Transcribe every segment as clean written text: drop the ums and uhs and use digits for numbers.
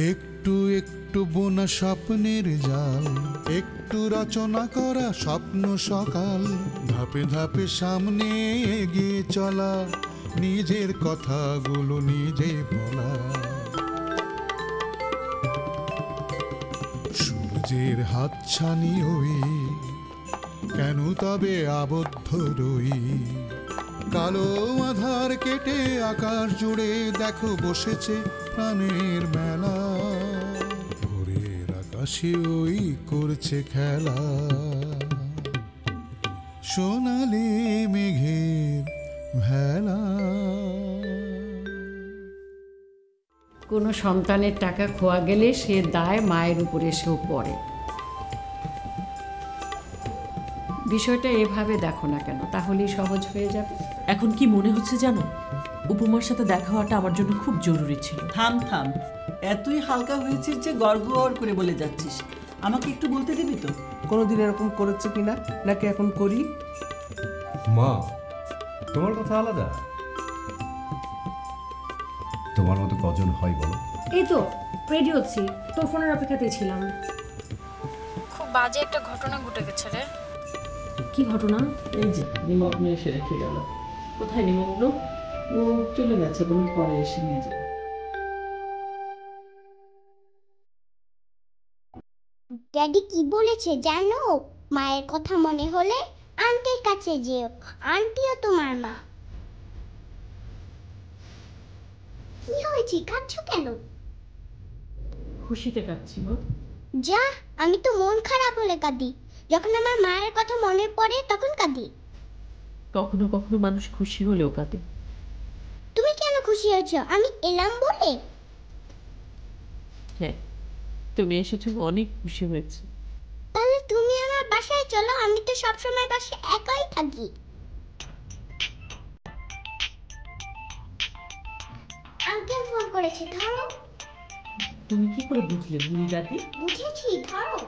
একটু একটু বোনা স্বপ্নের জাল, একটু রচনা করা স্বপ্ন সকাল, ধাপে ধাপে সামনে এগিয়ে চলা, নিজের কথাগুলো নিজে বলা। সূর্যের হাতছানি হই, কেন তবে আবদ্ধ রই? কালো আধার কেটে আকাশ জুড়ে দেখো বসেছে প্রাণের মেলা, ভোরের আকাশে ওই করছে খেলা, সোনালি মেঘের ভেলা। কোনো সন্তানের টাকা খোয়া গেলে সে দায় মায়ের উপরে এসেও পড়ে। বিষয়টা এভাবে দেখো না কেন, তাহলেই সহজ হয়ে যাবে। এখন কি মনে হচ্ছে জানো, উপমার সাথে দেখা হওয়াটা আমার জন্য খুব জরুরি ছিল। থাম থাম, এতই হালকা হয়েছিস যে গড়গড় করে বলে যাচ্ছিস। আমাকে একটু বলতে দিবি তো, কোনোদিন এরকম করেছে কিনা, নাকি এখন করি? মা, তোমার কথা আলাদা। তোমার মতো কজন হয় বলো? এই তো রেডি হচ্ছি, তোর ফোনের অপেক্ষাতেই ছিলাম। খুব বাজে একটা ঘটনা ঘটে গেছে রে। কি ঘটনা? এই যে নিমগ্ন এসে রেখে গেল। কোথায় নিমগ্ন? ও চলে গেছে, তুমি পরে এসে নিয়ে যাবে। ড্যাডি কি বলেছে জানো? মায়ের কথা মনে হলে আন্টির কাছে যেও, আন্টিও তোমার মা। কি হয়েছে, কাঁদছো কেন? খুশিতে কাঁদছি মা। যা, আমি তো মন খারাপ হলে কাঁদি, যখন আমার মায়ের কথা মনে পড়ে তখন কাঁদি। কখনো কখনো মানুষ খুশি হলেও কাঁদে। তুমি কেন খুশি হয়েছো আমি এলাম বলে? হ্যাঁ, তুমি এসেছো অনেক খুশি হয়েছে। তাহলে তুমি আমার বাসায় চলো, আমি তো সবসময় বাসায় একাই থাকি। আঙ্কেল ফোন করেছে, ধরো। তুমি কি করে বুঝলে বুড়ি দাদি? বুঝেছি, ধরো।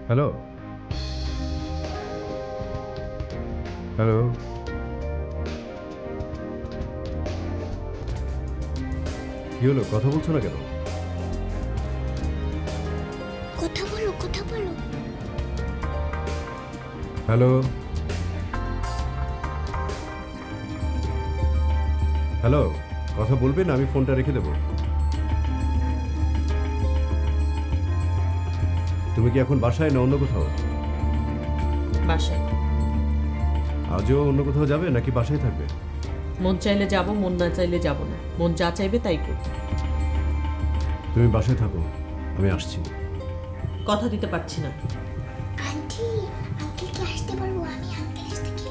হ্যালো হ্যালো, কি হলো, কথা বলছো না কেন? কথা বলো, কথা বলো। হ্যালো হ্যালো, কথা বলবে না? আমি ফোনটা রেখে দেবো। তুমি কি এখন বাসায় না অন্য কোথাও? বাসায়। আজও অন্য কোথাও যাবে নাকি বাসায় থাকবে? মন চাইলে যাব, মন না চাইলে যাব না। মন যা চাইবে তাই করব। তুমি বাসায় থাকো, আমি আসছি। কথা দিতে পারছি না। আন্টি, আঙ্কেলকে আসতে বলবো, আমি আঙ্কেল আসতে কি?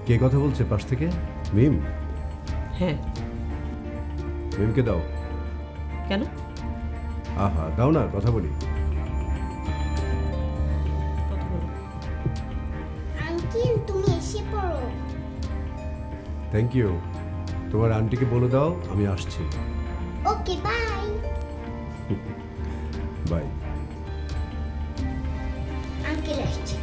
কে কথা বলছে পাশ থেকে? মিম? হ্যাঁ। মিমকে দাও। কেন? আহা, দাও না, কথা বলি। আঙ্কেল তুমি এসে পড়ো। Thank you. তোমার আন্টিকে বলে দাও আমি আসছি। ওকে, বাই। বাই। আঙ্কেল আসছে।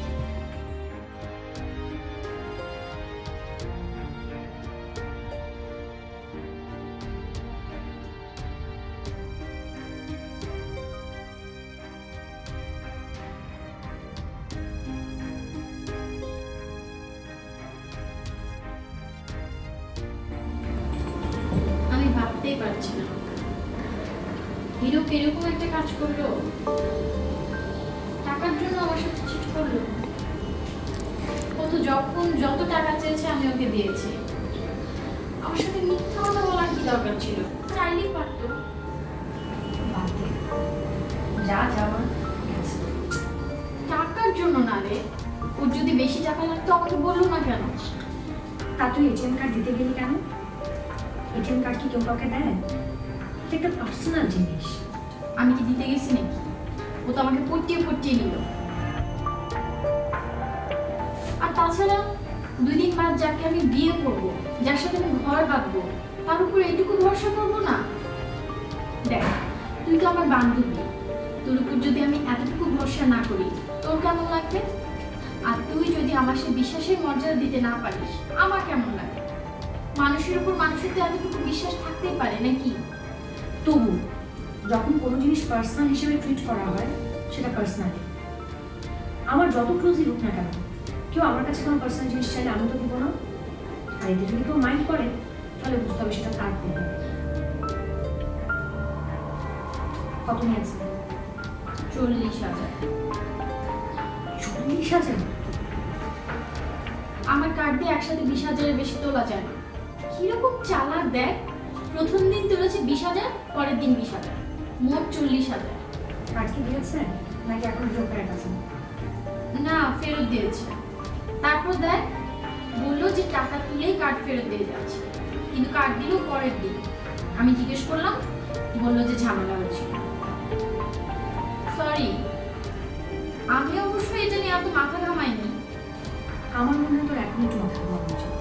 আমি ভাবতেই পারছি না হিরো এরকম একটা কাজ করলো, টাকার জন্য আমার সাথে চিট করলো। কত যখন যত টাকা চেয়েছে আমি ওকে দিয়েছি। আমার সাথে মিথ্যা কথা বলার কি দরকার ছিল? চাইলেই পারতো। যা যাওয়ার টাকার জন্য না রে, ওর যদি বেশি টাকা লাগতো আমাকে বললো না কেন? তা তুই এটিএম কার্ড দিতে গেলি কেন? এটিএম কার্ড কি কেউ কাউকে দেয়? এটা একটা পার্সোনাল জিনিস। আমি কি দিতে গেছি নাকি? ও তো আমাকে পটিয়ে পটিয়ে নিল। আর তাছাড়া 2 দিন বাদ যাকে আমি বিয়ে করবো, যার সাথে আমি ঘর বাঁধবো, তার উপর এইটুকু ভরসা করবো না? দেখ, তুই তো আমার বান্ধবী, তোর উপর যদি আমি এতটুকু ভরসা না করি তোর কেমন লাগবে? আর তুই যদি আমার সে বিশ্বাসের মর্যাদা দিতে না পারিস আমার কেমন লাগে? মানুষের উপর মানুষের তো এতটুকু বিশ্বাস থাকতেই পারে নাকি? তবু যখন কোনো জিনিস পার্সোনাল হিসেবে ট্রিট করা হয় সেটা পার্সোনালি। আমার যত ক্লোজই হোক না কেন, কেউ আমার কাছে কোনো পার্সোনাল জিনিস চাইলে আমি তো দিব না। আর এতে যদি কেউ মাইন্ড করে তাহলে বুঝতে হবে সেটা তার প্রবলেম। কত নিয়েছে? 40,000। 40,000? আমার কার্ড দিয়ে একসাথে 20,000-এর বেশি তোলা যায় না। কিরকম চালাক দেখ, প্রথম দিন তুলেছে 20,000, পরের দিন 20,000, মোট 40,000। কার্ড কি দিয়েছে নাকি এখন জোকারের কাছে? না, ফেরত দিয়েছে। তারপর দেখ, বললো যে টাকা তুলেই কার্ড ফেরত দিয়ে যাচ্ছে, কিন্তু কার্ড দিল পরের দিন। আমি জিজ্ঞেস করলাম, বললো যে ঝামেলা হয়েছিল। সরি, আমি অবশ্য এটা নিয়ে এত মাথা ঘামাইনি। আমার মনে হয় তোর এখন একটু মাথা ঘামানো উচিত।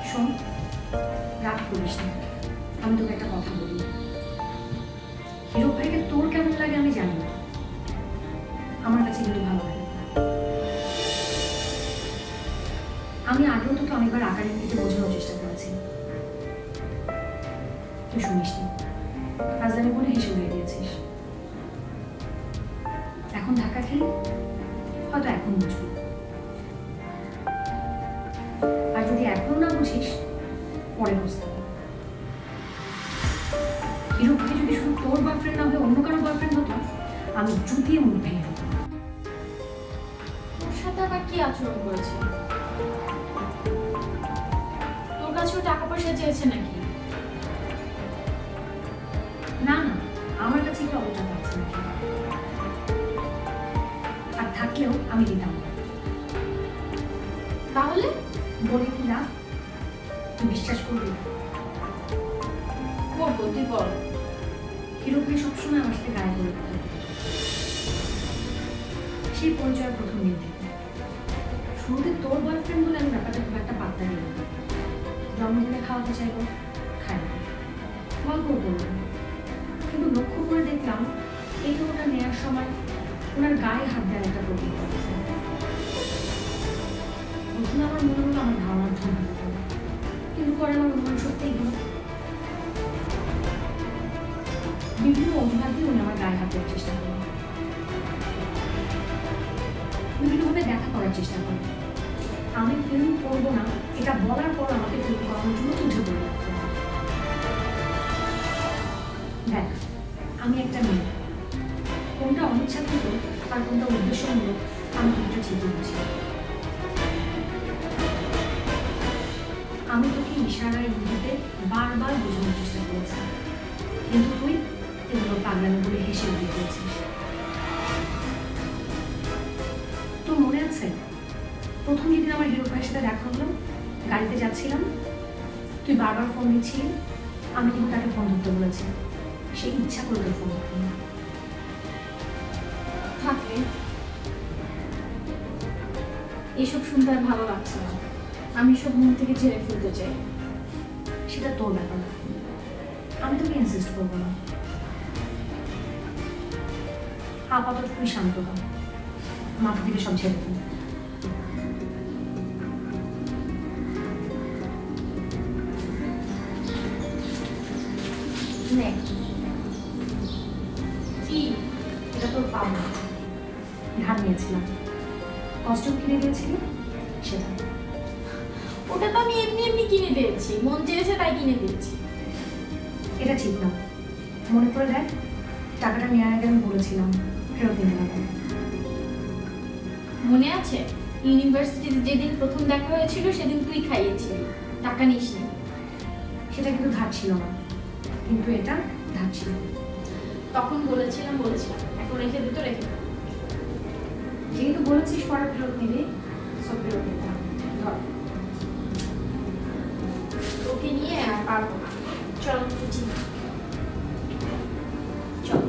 শোন, রাগ করিস না, আমি তোকে একটা কথা বলি। হিরো ভাইকে তোর কেমন লাগে আমি জানি না, আমার কাছে কিন্তু ভালো লাগে। আমি আগেও তোকে অনেকবার আকার ইঙ্গিতে বোঝানোর চেষ্টা করেছি, তুই শুনিসনি। ফাজলামি বলে হেসে উড়িয়ে দিয়েছিস। এখন ধাক্কা খেলি, হয়তো এখন বুঝবি। আর যদি এখন না বুঝিস, পরে বুঝতে হবে। হিরো ভাই যদি শুধু তোর বয়ফ্রেন্ড না হয়ে অন্য কারো বয়ফ্রেন্ড হতো, আমি জুতিয়ে মুখ ভেঙে দিতাম। তোর সাথে আবার কি আচরণ করেছে? তোর কাছেও টাকা পয়সা চেয়েছে নাকি? না না, আমার কাছে কি অবটা পাচ্ছে নাকি? আর থাকলেও আমি দিতাম না। তাহলে বলে কি না, তুই বিশ্বাস করবি? করবো, তুই বল। হিরো ভাই সবসময় আমার সাথে গায়ে পড়ে কথা বলে। সেই পরিচয়ের প্রথম দিন থেকে শুরুতে তোর বয়ফ্রেন্ড বলে আমি ব্যাপারটা খুব একটা পাত্তা দিই না। জন্মদিনে খাওয়াতে চাইবো, খাই না, গল্পও করবো। কিন্তু লক্ষ্য করে দেখলাম এই ওটা নেওয়ার সময় ওনার গায়ে হাত দেওয়ার একটা প্রতীক করেছে। প্রথমে আমার মনে হলো আমার ধারণার জন্য, কিন্তু পরে আমার মনে হলো সত্যিই হলো। বিভিন্ন অজুহাত দিয়ে উনি আমার গায়ে হাত দেওয়ার চেষ্টা করেন, বিভিন্নভাবে দেখা করার চেষ্টা করেন। আমি ফিল্ম করবো না এটা বলার পর আমাকে ফিল্ম করানোর জন্য উঠে পড়ে রাখতে হবে। দেখ, আমি একটা মেয়ে, কোনটা অনিচ্ছাকৃত আর কোনটা উদ্দেশ্যমূলক আমি একটা ঠিকই বুঝি। আমি তোকে ইশারায় ইঙ্গিতে বারবার বোঝানোর চেষ্টা করেছি, কিন্তু তুই এগুলো পাগলামি বলে হেসে উড়িয়ে দিয়েছিস। তোর মনে আছে প্রথম যেদিন আমার হিরো ভাইয়ের সাথে দেখা হলো, গাড়িতে যাচ্ছিলাম, তুই বারবার ফোন দিচ্ছিলি, আমি কিন্তু তাকে ফোন ধরতে বলেছি, সে ইচ্ছা করে তোর ফোন ধরতে না। থাকে, এসব শুনতে আর ভালো লাগছে না। আমি সব মন থেকে ছেড়ে ফেলতে চাই। সেটা তোর ব্যাপার, আমি তোকে ইনসিস্ট করবো না। আপাতত তুই শান্ত হ, মাথা থেকে সব ছেড়ে ফেল। নে, কি? এটা তোর পাওনা, ধার নিয়েছিলাম, কস্টিউম কিনে দিয়েছিলি সেটা। ওটা তো আমি এমনি এমনি কিনে দিয়েছি, মন চেয়েছে তাই কিনে দিয়েছি। এটা ঠিক না, মনে করে দেখ, টাকাটা নেওয়ার আগে আমি বলেছিলাম ফেরত দিতে হবে। মনে আছে ইউনিভার্সিটিতে যেদিন প্রথম দেখা হয়েছিল সেদিন তুই খাইয়েছিলি, টাকা নিসনি। সেটা কিন্তু ধার ছিল না, কিন্তু এটা ধার ছিল। তখন বলেছিলাম, এখন রেখে দিত, রেখে দে। যেহেতু বলেছিস পরে ফেরত নিবি, সব ফেরত নিতে হবে। ধর, তোকে নিয়ে আর পারবো না। চল বুঝি, চল।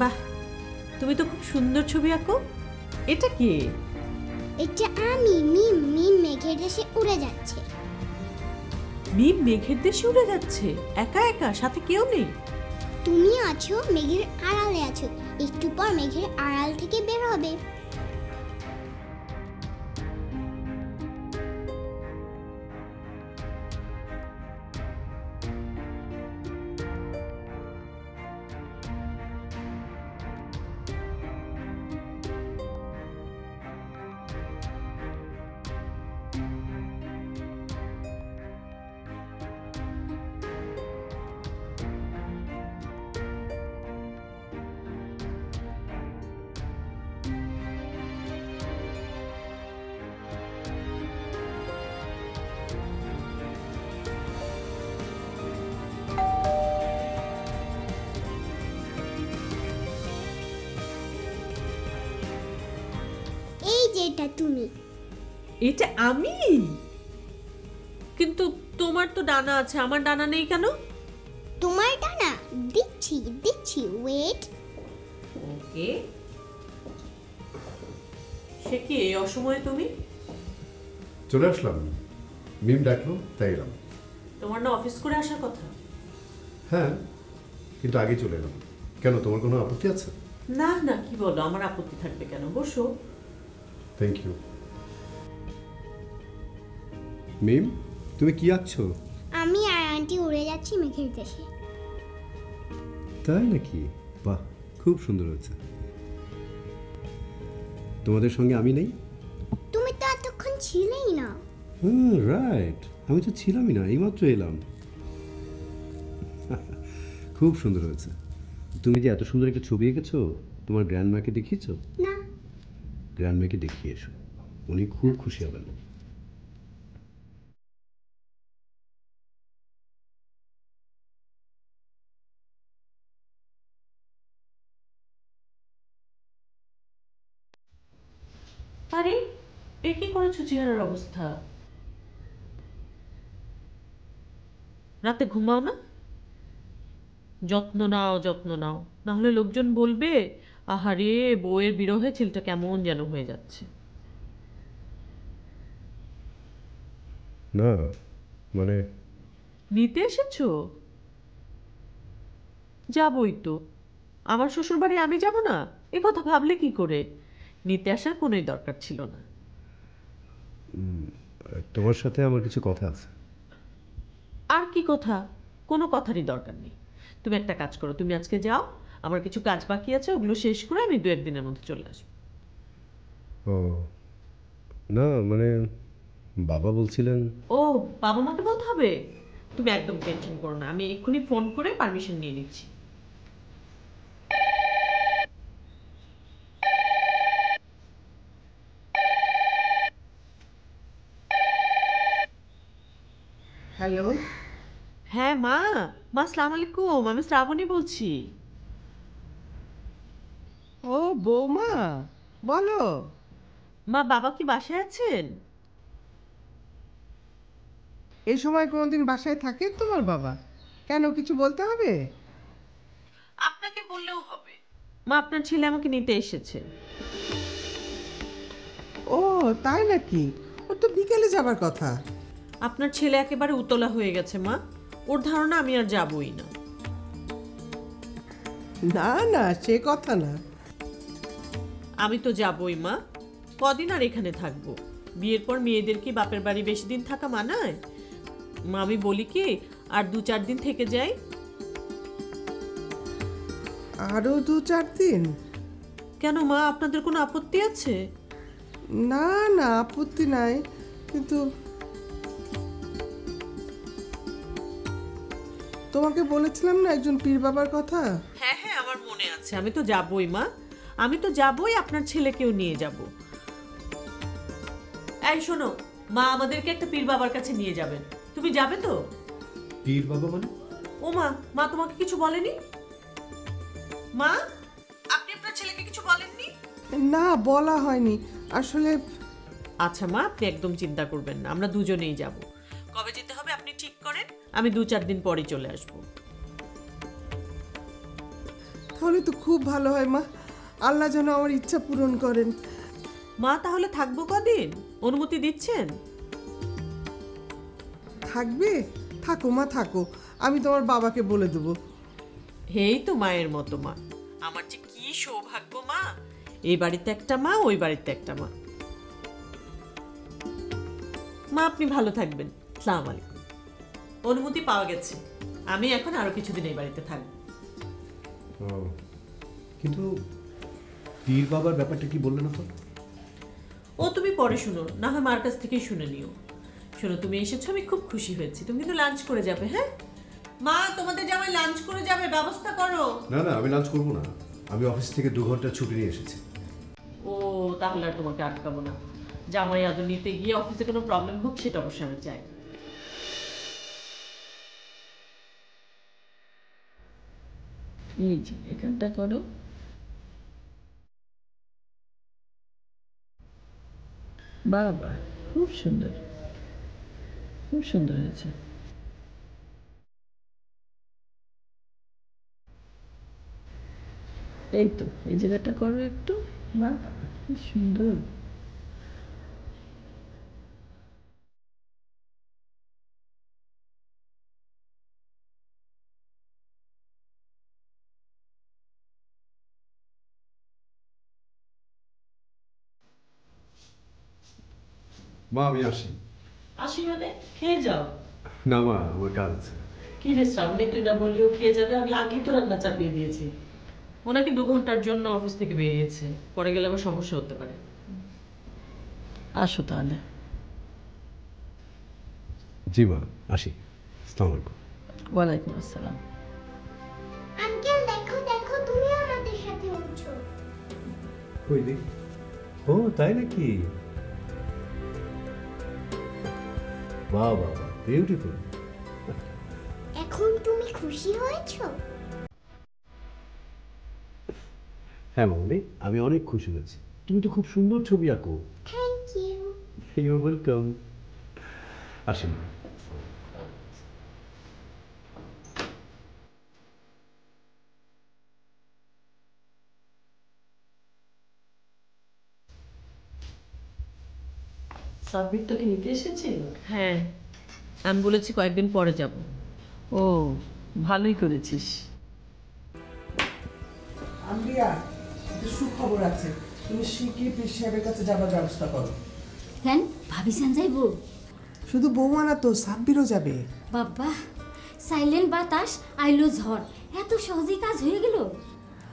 বাহ, তুমি তো খুব সুন্দর ছবি আঁকো। এটা কি? এটা আমি মিম। মিম মেঘের দেশে উড়ে যাচ্ছে। মিম মেঘের দেশে উড়ে যাচ্ছে একা একা, সাথে কেউ নেই? তুমি আছো, মেঘের আড়ালে আছো, একটু পর মেঘের আড়াল থেকে বের হবে। এই যে এটা তুমি। এটা আমি? কিন্তু তোমার তো ডানা আছে, আমার ডানা নেই কেন? তোমার ডানা দিচ্ছি দিচ্ছি, ওয়েট। ওকে। সে কি এই অসময়ে তুমি? চলে আসলাম, মিম ডাকলো তাই এলাম। তোমার না অফিস করে আসার কথা? হ্যাঁ, কিন্তু আগে চলে এলাম। কেন, তোমার কোনো আপত্তি আছে? না না, কি বলো, আমার আপত্তি থাকবে কেন? বসো। Thank you. মিম, তুমি কি আঁকছো? আমি আর আন্টি উড়ে যাচ্ছি মেঘের দেশে। তাই নাকি? বাহ, খুব সুন্দর হয়েছে। তোমাদের সঙ্গে আমি নেই? তুমি তো এতক্ষণ ছিলেই না। রাইট, আমি তো ছিলামই না, এইমাত্র এলাম। খুব সুন্দর হয়েছে। তুমি যে এত সুন্দর একটা ছবি এঁকেছো, তোমার গ্র্যান্ডমাকে দেখিয়েছো? না। গ্র্যান্ডমাকে দেখিয়ে এসো, উনি খুব খুশি হবেন। আরে, এ কি করেছো চেহারার অবস্থা? রাতে ঘুমাও না? যত্ন নাও যত্ন নাও, না হলে লোকজন বলবে আহারে বউয়ের বিরহে ছেলেটা কেমন যেন হয়ে যাচ্ছে। না মানে, নিতে এসেছো? যাবই তো, আমার শ্বশুর বাড়ি আমি যাব না? এ কথা ভাবলে কি করে? নিতে আসার কোনোই দরকার ছিল না। তোমার সাথে আমার কিছু কথা আছে। আর কি কথা? কোনো কথারই দরকার নেই। তুমি একটা কাজ করো, তুমি আজকে যাও, আমার কিছু কাজ বাকি আছে, ওগুলো শেষ করে আমি 2-1 দিনের মধ্যে চলে আসবো। ও না মানে, বাবা বলছিলেন। ও, বাবা মাকে বলতে হবে? তুমি একদম টেনশন করো না, আমি এক্ষুনি ফোন করে পারমিশন নিয়ে নিচ্ছি। হ্যালো। হ্যাঁ মা, আসসালামু আলাইকুম, আমি শ্রাবণী বলছি। ও বৌমা, বলো। মা, বাবা কি বাসায় আছেন? এই সময় কোনোদিন বাসায় থাকে তোমার বাবা? কেন, কিছু বলতে হবে? আপনাকে বললেও হবে। মা, আপনার ছেলে আমাকে নিতে এসেছে। ও তাই নাকি? ওর তো বিকেলে যাবার কথা। আপনার ছেলে একেবারে উতলা হয়ে গেছে মা, ওর ধারণা আমি আর যাবই না। না না, সে কথা না। আমি তো যাবই মা, কদিন আর এখানে থাকবো? বিয়ের পর মেয়েদের কি বাপের বাড়ি বেশি দিন থাকা মানায়? মা, আমি বলি কি আর 2-4 দিন থেকে যাই। আরো 2-4 দিন? কেন মা, আপনাদের কোনো আপত্তি আছে? না না, আপত্তি নাই, কিন্তু তোমাকে বলেছিলাম না একজন পীর বাবার কথা। হ্যাঁ হ্যাঁ, আমার মনে আছে, আমি তো যাবই মা, আমি তো যাবই, আপনার ছেলেকেও নিয়ে যাব। এই শোনো মা, আমাদেরকে একটা পীর বাবার কাছে নিয়ে যাবেন, তুমি যাবে তো? পীর বাবা মানে? ও মা, মা তোমাকে কিছু বলেনি? মা, আপনি আপনার ছেলেকে কিছু বলেননি? না, বলা হয়নি আসলে। আচ্ছা মা, আপনি একদম চিন্তা করবেন না, আমরা দুজনেই যাব। কবে যেতে হবে আপনি ঠিক করেন, আমি 2-4 দিন পরেই চলে আসবো। তাহলে তো খুব ভালো হয় মা, আল্লাহ যেন আমার ইচ্ছা পূরণ করেন। মা তাহলে থাকবো কদিন? অনুমতি দিচ্ছেন? থাকবে? থাকো মা থাকো, আমি তোমার বাবাকে বলে দেবো। এই তো মায়ের মতো মা। আমার যে কি সৌভাগ্য মা, এই বাড়িতে একটা মা, ওই বাড়িতে একটা মা। মা আপনি ভালো থাকবেন। আসসালামু আলাইকুম। অনুমতি পাওয়া গেছে, আমি এখন আরো কিছুদিন এই বাড়িতে থাকবো। কিন্তু পীর বাবার ব্যাপারটা কি বললে না তো? ও তুমি পরে শুনো, না হয় মার কাছ থেকেই শুনে নিও। শোনো, তুমি এসেছো, আমি খুব খুশি হয়েছি। তুমি কিন্তু লাঞ্চ করে যাবে। হ্যাঁ মা, তোমাদের জামাই লাঞ্চ করে যাবে, ব্যবস্থা করো। না না, আমি লাঞ্চ করবো না, আমি অফিস থেকে 2 ঘন্টা ছুটি নিয়ে এসেছি। ও তাহলে আর তোমাকে আটকাবো না। জামাই আদর নিতে গিয়ে অফিসে কোনো প্রবলেম হোক, সেটা অবশ্যই আমি চাই। এই যে এখানটা করো। বাবা খুব সুন্দর, খুব সুন্দর হয়েছে। এই তো এই জায়গাটা করো একটু। বাবা কি সুন্দর। মা আমি আসি। আসি মানে খেয়ে যাও। না মা, আমার কাজ আছে। কি রে সামনে তুই না বললেও খেয়ে যাবে? আমি আগেই তো রান্না চাপিয়ে দিয়েছি। ওনাকে 2 ঘন্টার জন্য অফিস থেকে বেরিয়েছে, পরে গেলে আবার সমস্যা হতে পারে। আসো তাহলে। জি মা, আসি। আসসালামু আলাইকুম। ওয়ালাইকুম আসসালাম। আঙ্কেল দেখো দেখো, তুমি আমাদের সাথে উঠছো। কই দেখি। ও তাই নাকি? বাহ বাহ বাহ, বিউটিফুল। এখন তুমি খুশি হয়েছো? হ্যাঁ মামনি, আমি অনেক খুশি হয়েছি। তুমি তো খুব সুন্দর ছবি আঁকো। Thank you. You welcome. আসেন। সাবমিটটাকে নিতে এসেছিল? হ্যাঁ, আমি বলেছি কয়েকদিন পরে যাব। ও ভালোই করেছিস। আম্বিয়া, একটা সুখবর আছে, তুমি শিগগিরই পীর সাহেবের কাছে যাবার ব্যবস্থা করো। কেন ভাবিছেন যাইব? শুধু বৌমা না তো, সাব্বিরও যাবে। বাবা, সাইলেন্ট বাতাস আইলো ঝড়, এত সহজেই কাজ হয়ে গেল?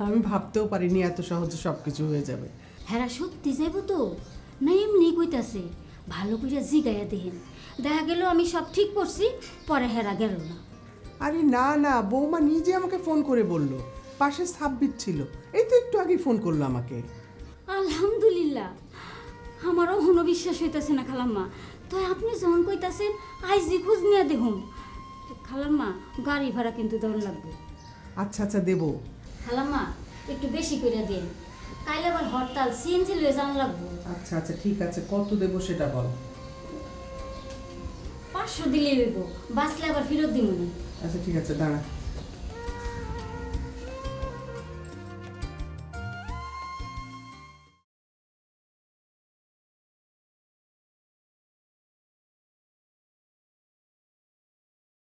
আমি ভাবতেও পারিনি এত সহজে সবকিছু হয়ে যাবে। হেরা সত্যি যাইব তো, না এমনি কইতাছে? ভালো করে জিগাইয়া দেখেন, দেখা গেল আমি সব ঠিক করছি, পরে হেরা গেল না। আরে না না, বৌমা নিজে আমাকে ফোন করে বলল, পাশে সাব্বির ছিল, এই তো একটু আগে ফোন করলো আমাকে। আলহামদুলিল্লাহ, আমারও হনো বিশ্বাস হইতাছে না খালাম্মা। তো আপনি যখন কইতাছেন আইজি খোঁজ নিয়ে দেখুন। খালাম্মা, গাড়ি ভাড়া কিন্তু দেওয়ার লাগবে। আচ্ছা আচ্ছা দেবো। খালাম্মা, একটু বেশি করে দিন, কাইলে আবার হরতাল, সিএনজি লয়ে যান লাগবো। আচ্ছা আচ্ছা ঠিক আছে, কত দেবো সেটা বল। 500 দিলেই হইব, বাঁচলে আবার ফেরত দিব না। আচ্ছা ঠিক আছে, দাঁড়া।